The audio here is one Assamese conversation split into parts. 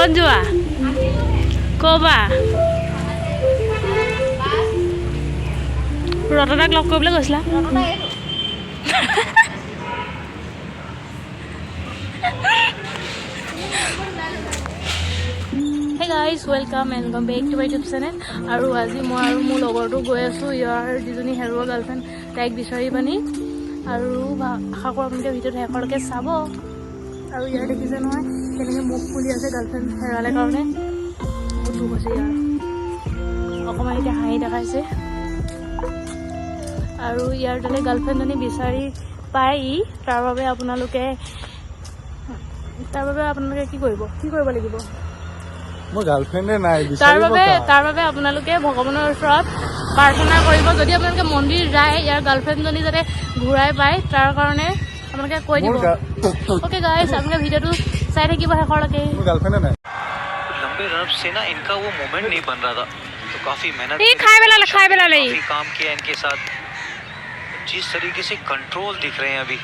ক'ত যোৱা ক'বা ৰতনাক লগ কৰিবলৈ গৈছিলা Hey guys, welcome and welcome back to my YouTube channel. আৰু আজি মই আৰু মোৰ লগৰটো গৈ আছোঁ ইয়াৰ যিজনী হেৰুৱা গাৰ্লফ্ৰেণ্ড তাইক বিচাৰি পানি আৰু আশা কৰোঁ আপোনালোকে ভিডিঅ'টো শেষলৈকে চাব আৰু ইয়াৰ দেখিছে নহয় কেনেকৈ মুখ ফুলি আছে গাৰ্লফ্ৰেণ্ড হেৰালে কাৰণে বহুত দুখ হৈছে ইয়াৰ অকণমান এতিয়া হাঁহি দেখাইছে আৰু ইয়াৰ তাতে গাৰ্লফ্ৰেণ্ডজনী বিচাৰি পাই তাৰ বাবে আপোনালোকে কি কৰিব লাগিব মোৰ গাৰ্লফ্ৰেণ্ডে নাই তাৰ বাবে আপোনালোকে ভগৱানৰ ওচৰত প্ৰাৰ্থনা কৰিব যদি আপোনালোকে মন্দিৰ যায় ইয়াৰ গাৰ্লফ্ৰেণ্ডজনী যাতে ঘূৰাই পায় তাৰ কাৰণে আপোনালোকে কৈ দিব ओके गाइस আপোনালোকে ভিডিঅ'টো চাই থাকিব শেষলৈকে মোৰ গাৰ্লফ্ৰেণ্ডে নাই लंबे रन से ना इनका वो मोमेंट नहीं बन रहा था तो काफी मेहनत खाए वाला काफी काम किया इनके साथ जिस तरीके से कंट्रोल दिख रहे हैं अभी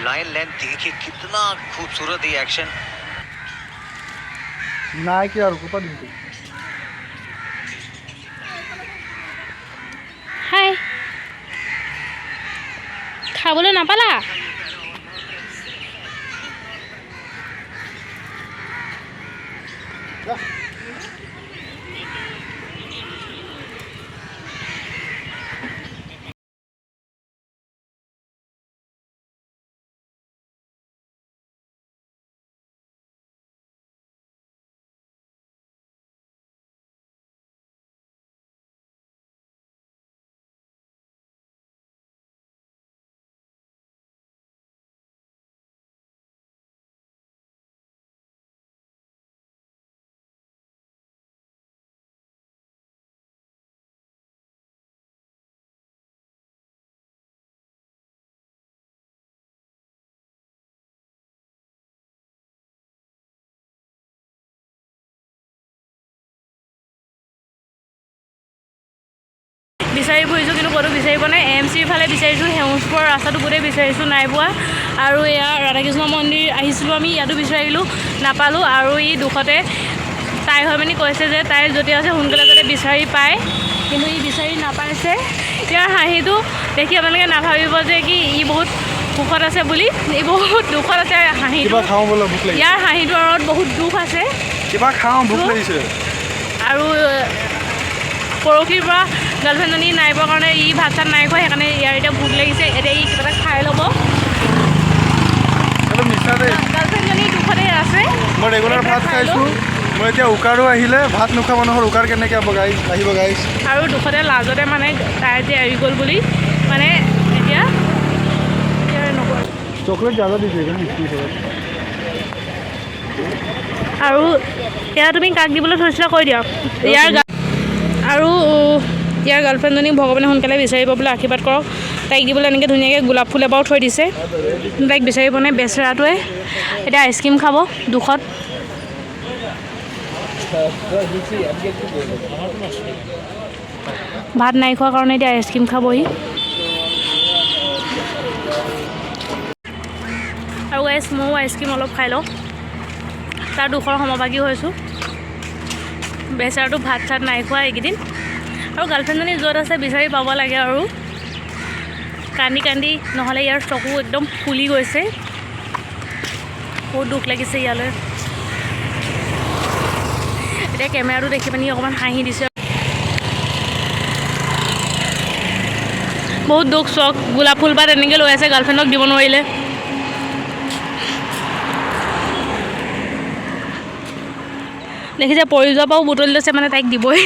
लाइन लेंथ देखिए कितना खूबसूरत है एक्शन নাই কি আৰু কোপা দিম হাই খাবলৈ নাপালা বিচাৰি ফুৰিছোঁ কিন্তু ক'তো বিচাৰি পোৱা নাই এম চিৰ ফালে বিচাৰিছোঁ সেউজপুৰৰ ৰাস্তাটো গোটেই বিচাৰিছোঁ নাই পোৱা আৰু এয়া ৰাধাকৃষ্ণ মন্দিৰ আহিছিলোঁ আমি ইয়াতো বিচাৰিলোঁ নাপালোঁ আৰু ই দুখতে তাই হৈ পিনি কৈছে যে তাইৰ য'তে আছে সোনকালে যাতে বিচাৰি পায় কিন্তু ই বিচাৰি নাপাইছে ইয়াৰ হাঁহিটো দেখি আপোনালোকে নাভাবিব যে কি ই বহুত সুখত আছে বুলি ই বহুত দুখত আছে হাঁহিটো ইয়াৰ হাঁহিটোৰ আঁৰত বহুত দুখ আছে আৰু পৰহিৰ পৰা গাৰ্লফ্ৰেণ্ডজনী নাই পোৱাৰ কাৰণে ই ভাত চাত নাই খোৱা সেইকাৰণে ইয়াৰ এতিয়া ভোক লাগিছে এতিয়া ই কিবা এটা খাই ল'ব গাৰ্লফ্ৰেণ্ডজনী দুখতে আছে মই ৰেগুলাৰ ভাত খাইছোঁ মই এতিয়া উকাৰো আহিলে ভাত নোখোৱা মানুহৰ উকাৰ কেনেকৈ আহিব গাইছ আৰু দুখতে লাজতে মানে তাই যে এৰি গ'ল বুলি মানে এতিয়া নকয় চকলেট জ্বালা দিছে আৰু এয়া তুমি কাক দিবলৈ থৈছিলা কৈ দিয়া ইয়াৰ আৰু ইয়াৰ গাৰ্লফ্ৰেণ্ডজনীক ভগৱানে সোনকালে বিচাৰি পাবলৈ আশীৰ্বাদ কৰক তাইক দিবলৈ এনেকৈ ধুনীয়াকৈ গোলাপ ফুল এবাৰো থৈ দিছে তাইক বিচাৰি পোৱা নাই বেচেৰাটোৱে এতিয়া আইচক্ৰীম খাব দুখত ভাত নাই খোৱাৰ কাৰণে এতিয়া আইচক্ৰীম খাবহি আৰু গাইছ ময়ো আইচক্ৰীম অলপ খাই লওঁ তাৰ দুখৰ সমভাগী হৈছোঁ বেচেৰাটো ভাত চাত নাই খোৱা এইকেইদিন আৰু গাৰ্লফ্ৰেণ্ডজনী য'ত আছে বিচাৰি পাব লাগে আৰু কান্দি কান্দি নহ'লে ইয়াৰ চকু একদম ফুলি গৈছে বহুত দুখ লাগিছে ইয়ালৈ এতিয়া কেমেৰাটো দেখি পিনি অকণমান হাঁহি দিছে বহুত দুখ চখ গোলাপ ফুল পাত এনেকৈ লৈ আছে গাৰ্লফ্ৰেণ্ডক দিব নোৱাৰিলে দেখিছে পৰি যোৱাৰ পৰাও বুটলি লৈছে মানে তাইক দিবই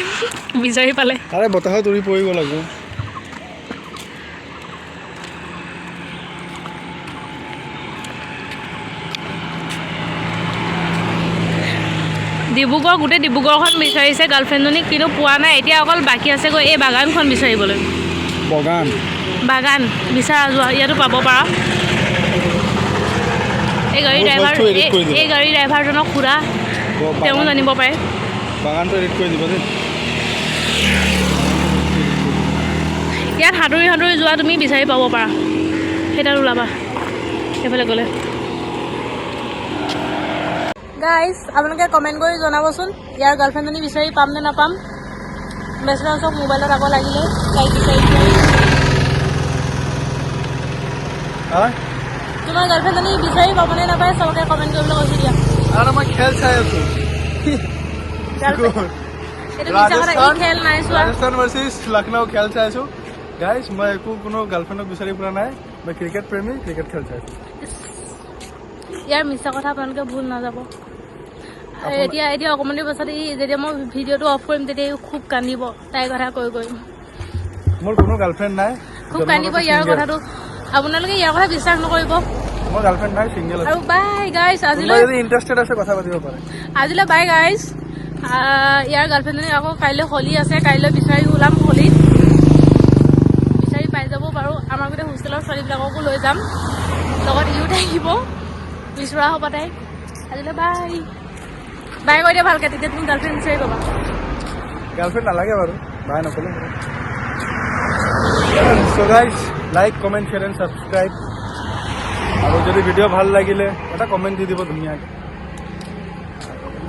বিচাৰি পালে আৰে বতাহত উৰি পৰিব লাগিব ডিব্ৰুগড় গোটেই ডিব্ৰুগড়খন বিচাৰিছে গাৰ্লফ্ৰেণ্ডজনীক কিন্তু পোৱা নাই এতিয়া অকল বাকী আছেগৈ এই বাগানখন বিচাৰিবলৈ বাগান বিচাৰা যোৱা ইয়াতো পাব পাৰা এই গাড়ী ড্ৰাইভাৰজনক সোধা তেওঁ জানিব পাৰে বাগানটো এডিট কৰি দিব দেই ইয়াত সাঁতুৰি সাঁতুৰি যোৱা তুমি বিচাৰি পাব পাৰা সেইডাল ওলাবা সেইফালে গ'লে গাইজ আপোনালোকে কমেণ্ট কৰি জনাবচোন ইয়াৰ গাৰ্লফ্ৰেণ্ডজনী বিচাৰি পাম নে নাপাম। বেচেৰা চব মোবাইলত আকৌ লাগিলে তাইক বিচাৰি তোমাৰ গাৰ্লফ্ৰেণ্ডজনী বিচাৰি পাবনে নাপায় চবকে কমেণ্ট কৰিবলৈ কৈছোঁ দিয়া। আৰু মই খেল চাই আছো এইটো মিছা কথা, এই খেল নাই চোৱা। ৰাজস্থান ভাৰ্চেছ লক্ষ্ণৌ খেল চাই আছো গাইজ। মই একো কোনো গাৰ্লফ্ৰেণ্ডক বিচাৰি পোৱা নাই। মই ক্ৰিকেট প্ৰেমী, ক্ৰিকেট খেল চাই আছো। ইয়াৰ মিছা কথা আপোনালোকে ভুল নাযাব। এতিয়া অকণমান দেৰি পাছত যেতিয়া মই ভিডিঅ'টো অফ কৰিম তেতিয়া খুব কান্দিব তাইৰ কথা কৈ মোৰ কোনো গাৰ্লফ্ৰেণ্ড নাই, খুব কান্দিব ইয়াৰ কথাটো। আপোনালোকে ইয়াৰ কথা বিশ্বাস নকৰিব। মোৰ গাৰ্লফ্ৰেণ্ড নাই, সিংগল আৰু বাই গাইজ আজিলৈ যদি ইণ্টাৰেষ্টেড আছে কথা পাতিব পাৰে। আজিলৈ বাই গাইজ। ইয়াৰ গাৰ্লফ্ৰেণ্ডজনী আকৌ কাইলৈ হোলী আছে, কাইলৈ বিচাৰি ওলাম হোলীত। বিচাৰি পাই যাব পাৰোঁ। আমাৰ গোটেই হোষ্টেলৰ ছোৱালীবিলাককো লৈ যাম, লগত ইও থাকিব, বিচৰা হ'ব তাই। আজিলৈ বাই বাই কৈ দিয়া ভালকৈ, তেতিয়া তুমি গাৰ্লফ্ৰেণ্ড বিচাৰি পাবা। গাৰ্লফ্ৰেণ্ড নালাগে বাৰু, বাই নক'লে। So' guys like comment share and subscribe. আৰু যদি ভিডিঅ' ভাল লাগিলে এটা কমেণ্ট দি দিব ধুনীয়াকৈ।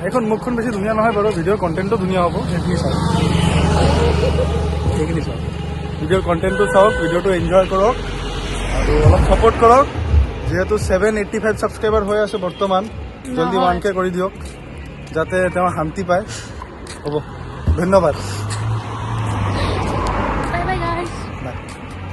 এইখন মুখখন বেছি ধুনীয়া নহয় বাৰু, ভিডিঅ'ৰ কণ্টেণ্টটো ধুনীয়া হ'ব। সেইখিনি চাওক, ভিডিঅ'ৰ কণ্টেণ্টটো চাওক, ভিডিঅ'টো এনজয় কৰক আৰু অলপ ছাপোৰ্ট কৰক। যিহেতু 785 ছাবস্ক্ৰাইবাৰ হৈ আছে বৰ্তমান, জলদি 1K কৰি দিয়ক যাতে তেওঁ শান্তি পায়। হ'ব, ধন্যবাদ।